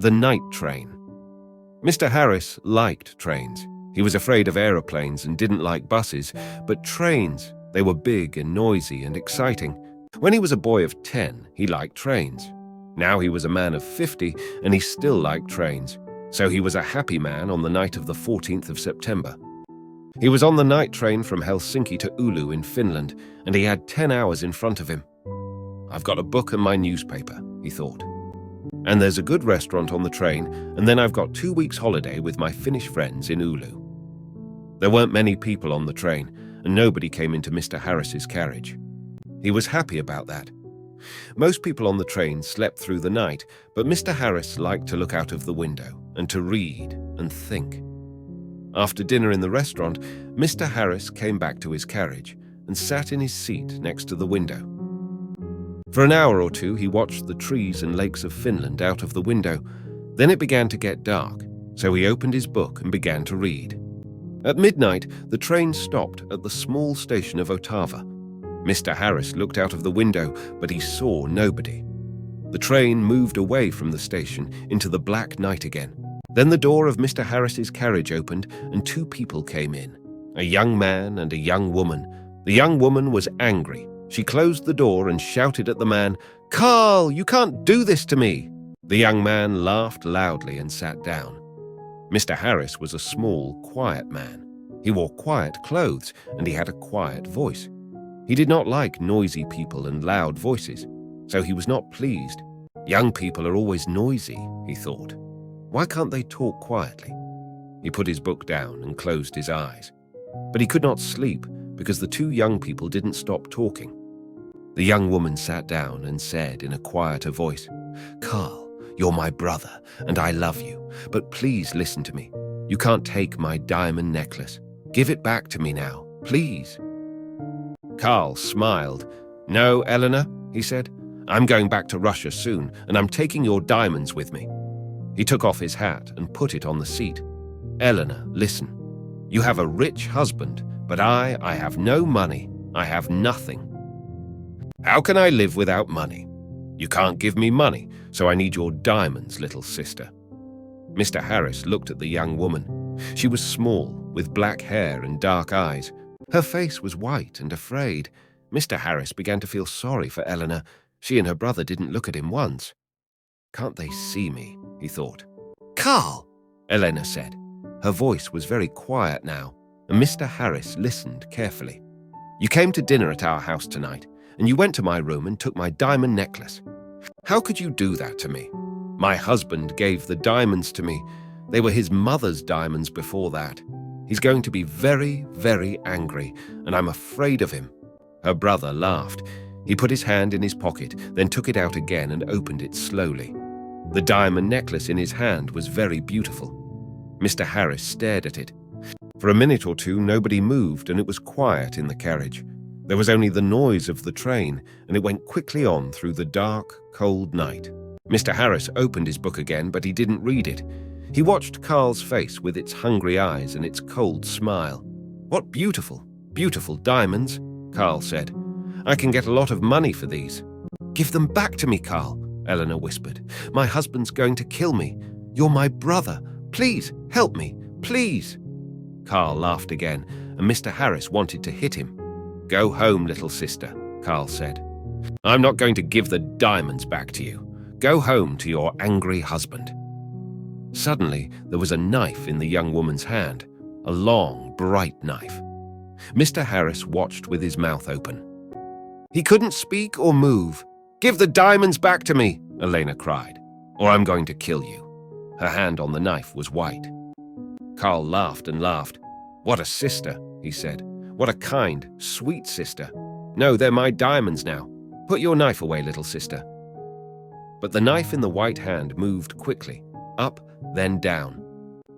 The Night Train. Mr. Harris liked trains. He was afraid of aeroplanes and didn't like buses, but trains, they were big and noisy and exciting. When he was a boy of 10, he liked trains. Now he was a man of 50 and he still liked trains. So he was a happy man on the night of the 14th of September. He was on the night train from Helsinki to Oulu in Finland, and he had 10 hours in front of him. I've got a book and my newspaper, he thought. And there's a good restaurant on the train, and then I've got 2 weeks' holiday with my Finnish friends in Oulu. There weren't many people on the train, and nobody came into Mr. Harris's carriage. He was happy about that. Most people on the train slept through the night, but Mr. Harris liked to look out of the window and to read and think. After dinner in the restaurant, Mr. Harris came back to his carriage and sat in his seat next to the window. For an hour or two, he watched the trees and lakes of Finland out of the window. Then it began to get dark, so he opened his book and began to read. At midnight, the train stopped at the small station of Otava. Mr. Harris looked out of the window, but he saw nobody. The train moved away from the station into the black night again. Then the door of Mr. Harris's carriage opened and 2 people came in, a young man and a young woman. The young woman was angry. She closed the door and shouted at the man, "Carl, you can't do this to me!" The young man laughed loudly and sat down. Mr. Harris was a small, quiet man. He wore quiet clothes and he had a quiet voice. He did not like noisy people and loud voices, so he was not pleased. Young people are always noisy, he thought. Why can't they talk quietly? He put his book down and closed his eyes. But he could not sleep because the 2 young people didn't stop talking. The young woman sat down and said in a quieter voice, "Carl, you're my brother and I love you, but please listen to me. You can't take my diamond necklace. Give it back to me now, please." Carl smiled. "No, Eleanor," he said. "I'm going back to Russia soon and I'm taking your diamonds with me." He took off his hat and put it on the seat. "Eleanor, listen. You have a rich husband, but I have no money. I have nothing. How can I live without money? You can't give me money, so I need your diamonds, little sister." Mr. Harris looked at the young woman. She was small, with black hair and dark eyes. Her face was white and afraid. Mr. Harris began to feel sorry for Eleanor. She and her brother didn't look at him once. "Can't they see me?" he thought. "Carl," Eleanor said. Her voice was very quiet now, and Mr. Harris listened carefully. "You came to dinner at our house tonight, and you went to my room and took my diamond necklace. How could you do that to me? My husband gave the diamonds to me. They were his mother's diamonds before that. He's going to be very, very angry, and I'm afraid of him." Her brother laughed. He put his hand in his pocket, then took it out again and opened it slowly. The diamond necklace in his hand was very beautiful. Mr. Harris stared at it. For a minute or two, nobody moved, and it was quiet in the carriage. There was only the noise of the train, and it went quickly on through the dark, cold night. Mr. Harris opened his book again, but he didn't read it. He watched Carl's face with its hungry eyes and its cold smile. "What beautiful, beautiful diamonds," Carl said. "I can get a lot of money for these." "Give them back to me, Carl," Eleanor whispered. "My husband's going to kill me. You're my brother. Please, help me, please." Carl laughed again, and Mr. Harris wanted to hit him. "Go home, little sister," Carl said. "I'm not going to give the diamonds back to you. Go home to your angry husband." Suddenly, there was a knife in the young woman's hand, a long, bright knife. Mr. Harris watched with his mouth open. He couldn't speak or move. "Give the diamonds back to me," Elena cried, "or I'm going to kill you." Her hand on the knife was white. Carl laughed and laughed. "What a sister," he said. "What a kind, sweet sister. No, they're my diamonds now. Put your knife away, little sister." But the knife in the white hand moved quickly, up, then down.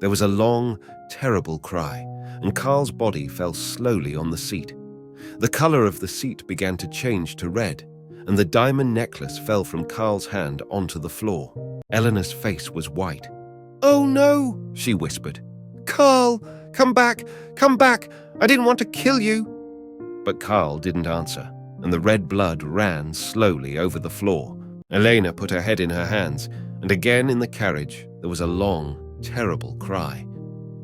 There was a long, terrible cry, and Carl's body fell slowly on the seat. The color of the seat began to change to red, and the diamond necklace fell from Carl's hand onto the floor. Eleanor's face was white. "Oh no," she whispered. "Carl, come back, come back. I didn't want to kill you." But Carl didn't answer, and the red blood ran slowly over the floor. Elena put her head in her hands, and again in the carriage there was a long, terrible cry.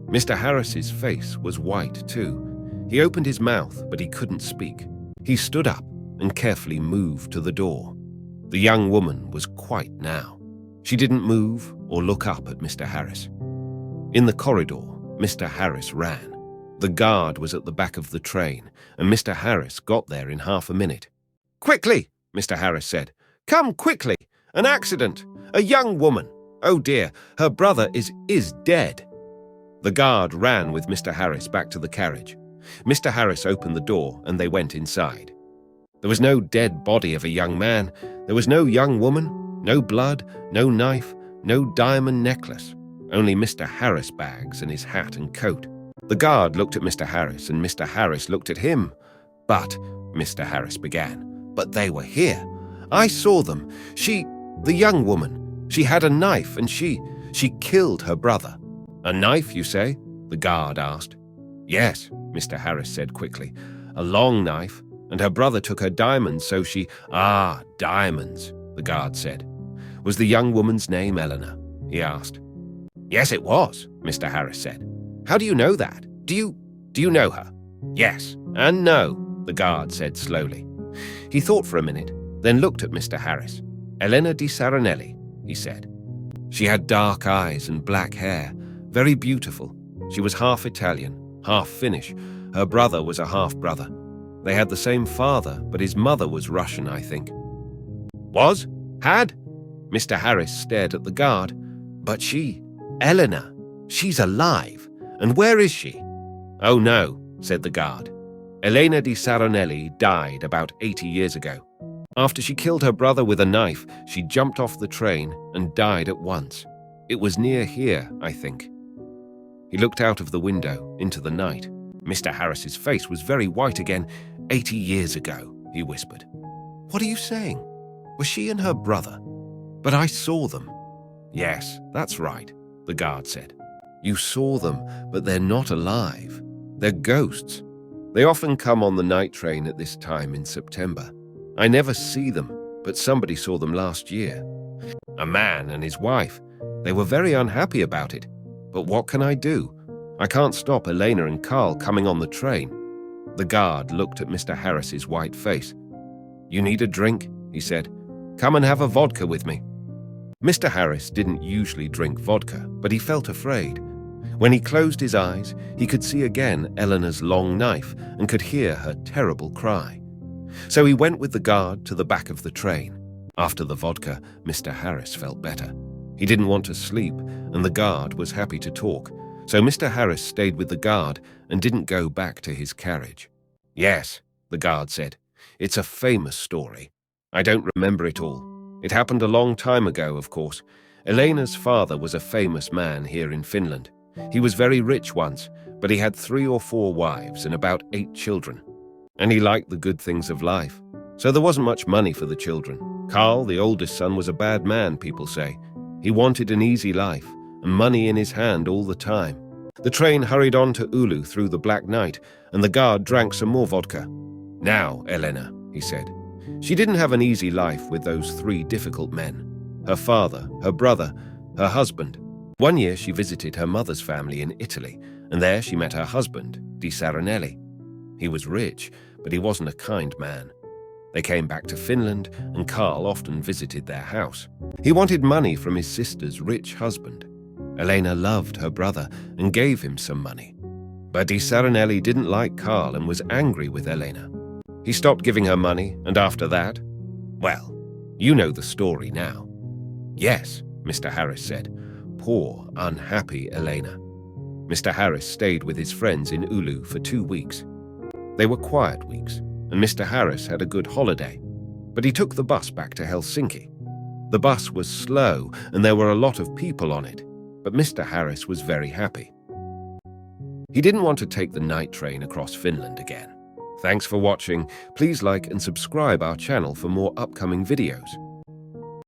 Mr. Harris's face was white too. He opened his mouth, but he couldn't speak. He stood up and carefully moved to the door. The young woman was quiet now. She didn't move or look up at Mr. Harris. In the corridor, Mr. Harris ran. The guard was at the back of the train, and Mr. Harris got there in half a minute. "Quickly," Mr. Harris said. "Come quickly. An accident. A young woman. Oh dear, her brother is dead." The guard ran with Mr. Harris back to the carriage. Mr. Harris opened the door and they went inside. There was no dead body of a young man. There was no young woman, no blood, no knife, no diamond necklace. Only Mr. Harris bags and his hat and coat. The guard looked at Mr. Harris and Mr. Harris looked at him. "But," Mr. Harris began, "but they were here. I saw them. The young woman, she had a knife and she killed her brother." "A knife, you say?" the guard asked. "Yes," Mr. Harris said quickly. "A long knife, and her brother took her diamonds, so she—" "Ah, diamonds," the guard said. "Was the young woman's name Eleanor?" he asked. "Yes, it was," Mr. Harris said. "How do you know that? Do you know her?" "Yes and no," the guard said slowly. He thought for a minute, then looked at Mr. Harris. "Elena di Saronelli," he said. "She had dark eyes and black hair, very beautiful. She was half Italian, half Finnish. Her brother was a half-brother. They had the same father, but his mother was Russian, I think." "Was? Had?" Mr. Harris stared at the guard. "But Eleanor, she's alive. And where is she?" "Oh no," said the guard. "Elena di Saronelli died about 80 years ago. After she killed her brother with a knife, she jumped off the train and died at once. It was near here, I think." He looked out of the window into the night. Mr. Harris's face was very white again. 80 years ago," he whispered. "What are you saying? Was she and her brother? But I saw them." "Yes, that's right," the guard said. "You saw them, but they're not alive. They're ghosts. They often come on the night train at this time in September. I never see them, but somebody saw them last year. A man and his wife. They were very unhappy about it. But what can I do? I can't stop Elena and Carl coming on the train." The guard looked at Mr. Harris's white face. "You need a drink?" he said. "Come and have a vodka with me." Mr. Harris didn't usually drink vodka, but he felt afraid. When he closed his eyes, he could see again Eleanor's long knife and could hear her terrible cry. So he went with the guard to the back of the train. After the vodka, Mr. Harris felt better. He didn't want to sleep, and the guard was happy to talk. So Mr. Harris stayed with the guard and didn't go back to his carriage. "Yes," the guard said. "It's a famous story. I don't remember it all. It happened a long time ago, of course. Elena's father was a famous man here in Finland. He was very rich once, but he had 3 or 4 wives and about 8 children. And he liked the good things of life. So there wasn't much money for the children. Carl, the oldest son, was a bad man, people say. He wanted an easy life and money in his hand all the time. The train hurried on to Oulu through the black night, and the guard drank some more vodka. "Now, Elena," he said. "She didn't have an easy life with those 3 difficult men. Her father, her brother, her husband. One year she visited her mother's family in Italy, and there she met her husband, Di Saronelli. He was rich, but he wasn't a kind man. They came back to Finland, and Carl often visited their house. He wanted money from his sister's rich husband. Elena loved her brother and gave him some money. But Di Saronelli didn't like Carl and was angry with Elena. He stopped giving her money, and after that, well, you know the story now." "Yes," Mr. Harris said. "Poor, unhappy Elena." Mr. Harris stayed with his friends in Oulu for 2 weeks. They were quiet weeks, and Mr. Harris had a good holiday. But he took the bus back to Helsinki. The bus was slow, and there were a lot of people on it, but Mr. Harris was very happy. He didn't want to take the night train across Finland again. Thanks for watching. Please like and subscribe our channel for more upcoming videos.